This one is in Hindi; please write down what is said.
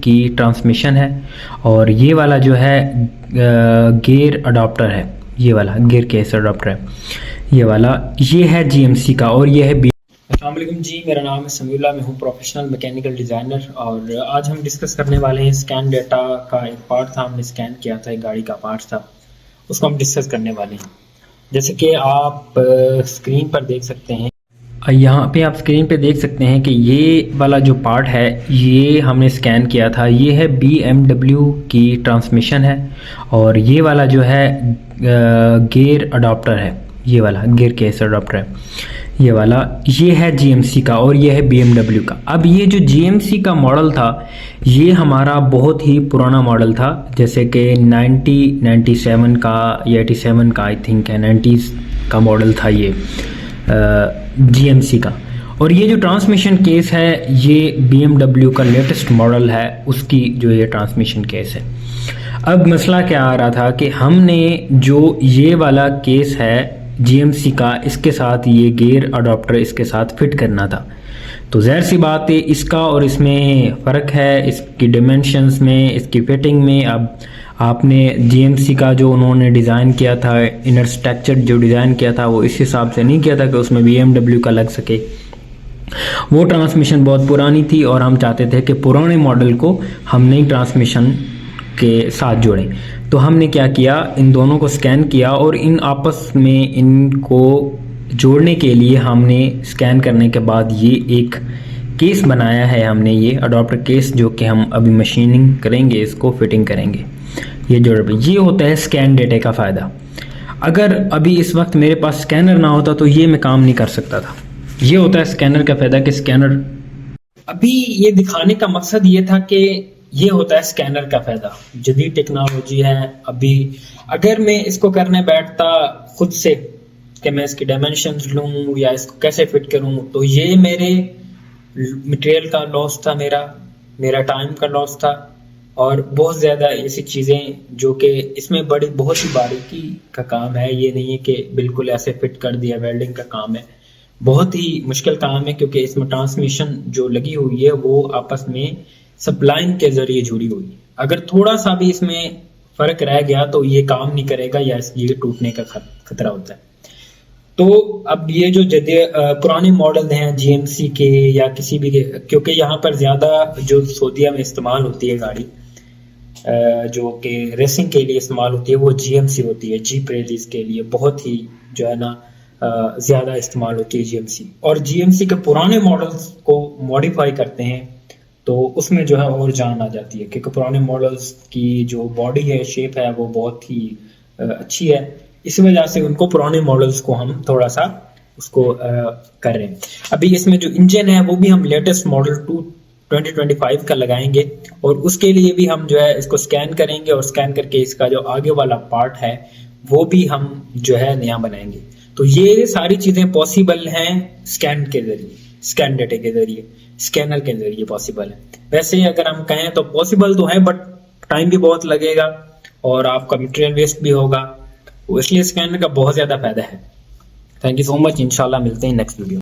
की ट्रांसमिशन है और ये वाला जो है गियर अडॉप्टर है, ये वाला गियर केस अडॉप्टर है, ये है जीएमसी का और ये है अस्सलाम वालेकुम जी, मेरा नाम है समीउल्लाह, मैं हूँ प्रोफेशनल मैकेनिकल डिज़ाइनर और आज हम डिस्कस करने वाले हैं स्कैन डेटा का एक पार्ट था, हमने स्कैन किया था, एक गाड़ी का पार्ट था, उसको हम डिस्कस करने वाले हैं। जैसे कि आप स्क्रीन पर देख सकते हैं, यहाँ पे आप स्क्रीन पे देख सकते हैं कि ये वाला जो पार्ट है ये हमने स्कैन किया था, ये है BMW की ट्रांसमिशन है और ये वाला जो है गियर अडॉप्टर है, ये वाला गियर केस अडॉप्टर है, ये है GMC का और ये है BMW का। अब ये जो GMC का मॉडल था ये हमारा बहुत ही पुराना मॉडल था, जैसे कि 97 का या 87 का आई थिंक है, 90s का मॉडल था ये GMC का। और ये जो ट्रांसमिशन केस है ये BMW का लेटेस्ट मॉडल है, उसकी जो ये ट्रांसमिशन केस है। अब मसला क्या आ रहा था कि हमने जो ये वाला केस है GMC का, इसके साथ ये गियर अडॉप्टर इसके साथ फिट करना था। तो ज़ाहिर सी बात है इसका और इसमें फ़र्क है, इसकी डिमेंशंस में, इसकी फिटिंग में। अब आपने GMC का जो उन्होंने डिज़ाइन किया था, इनर स्ट्रक्चर जो डिज़ाइन किया था वो इस हिसाब से नहीं किया था कि उसमें BMW का लग सके। वो ट्रांसमिशन बहुत पुरानी थी और हम चाहते थे कि पुराने मॉडल को हम नई ट्रांसमिशन के साथ जोड़ें। तो हमने क्या किया, इन दोनों को स्कैन किया और इन आपस में इनको जोड़ने के लिए हमने स्कैन करने के बाद ये एक केस बनाया है हमने, ये अडॉप्टर केस, जो कि हम अभी मशीनिंग करेंगे, इसको फिटिंग करेंगे। ये होता है स्कैन डेटा का फ़ायदा। अगर अभी इस वक्त मेरे पास स्कैनर ना होता तो ये मैं काम नहीं कर सकता था। ये होता है स्कैनर का फ़ायदा कि स्कैनर, अभी ये दिखाने का मकसद ये था कि ये होता है स्कैनर का फ़ायदा, जदीद टेक्नोलॉजी है। अभी अगर मैं इसको करने बैठता खुद से कि मैं इसकी डायमेंशंस लूँ या इसको कैसे फिट करूँ, तो ये मेरे मटेरियल का लॉस था, मेरा टाइम का लॉस था और बहुत ज़्यादा ऐसी चीज़ें जो कि इसमें बहुत ही बारीकी का काम है। ये नहीं है कि बिल्कुल ऐसे फिट कर दिया, वेल्डिंग का काम है, बहुत ही मुश्किल काम है, क्योंकि इसमें ट्रांसमिशन जो लगी हुई है वो आपस में सप्लाइन के जरिए जुड़ी हुई है। अगर थोड़ा सा भी इसमें फ़र्क रह गया तो ये काम नहीं करेगा या ये टूटने का खतरा होता है। तो अब ये जो पुराने मॉडल हैं GMC के या किसी भी के, क्योंकि यहाँ पर ज़्यादा जो सऊदीया में इस्तेमाल होती है गाड़ी, जो कि रेसिंग के लिए इस्तेमाल होती है, वो GMC होती है। जीप रैलीज के लिए बहुत ही जो है ना ज़्यादा इस्तेमाल होती है GMC। और GMC के पुराने मॉडल्स को मॉडिफाई करते हैं तो उसमें जो है और जान आ जाती है, क्योंकि पुराने मॉडल्स की जो बॉडी है, शेप है, वो बहुत ही अच्छी है। इस वजह से उनको पुराने मॉडल्स को हम थोड़ा सा उसको कर रहे हैं। अभी इसमें जो इंजन है वो भी हम लेटेस्ट मॉडल 2025 का लगाएंगे और उसके लिए भी हम जो है इसको स्कैन करेंगे और स्कैन करके इसका जो आगे वाला पार्ट है वो भी हम जो है नया बनाएंगे। तो ये सारी चीज़ें पॉसिबल हैं स्कैन के जरिए, स्कैन डेटा के जरिए, स्कैनर के जरिए पॉसिबल है। वैसे अगर हम कहें तो पॉसिबल तो है, बट टाइम भी बहुत लगेगा और आपका मटेरियल वेस्ट भी होगा, इसलिए स्कैनर का बहुत ज़्यादा फायदा है। थैंक यू सो मच, इंशाल्लाह मिलते हैं नेक्स्ट वीडियो।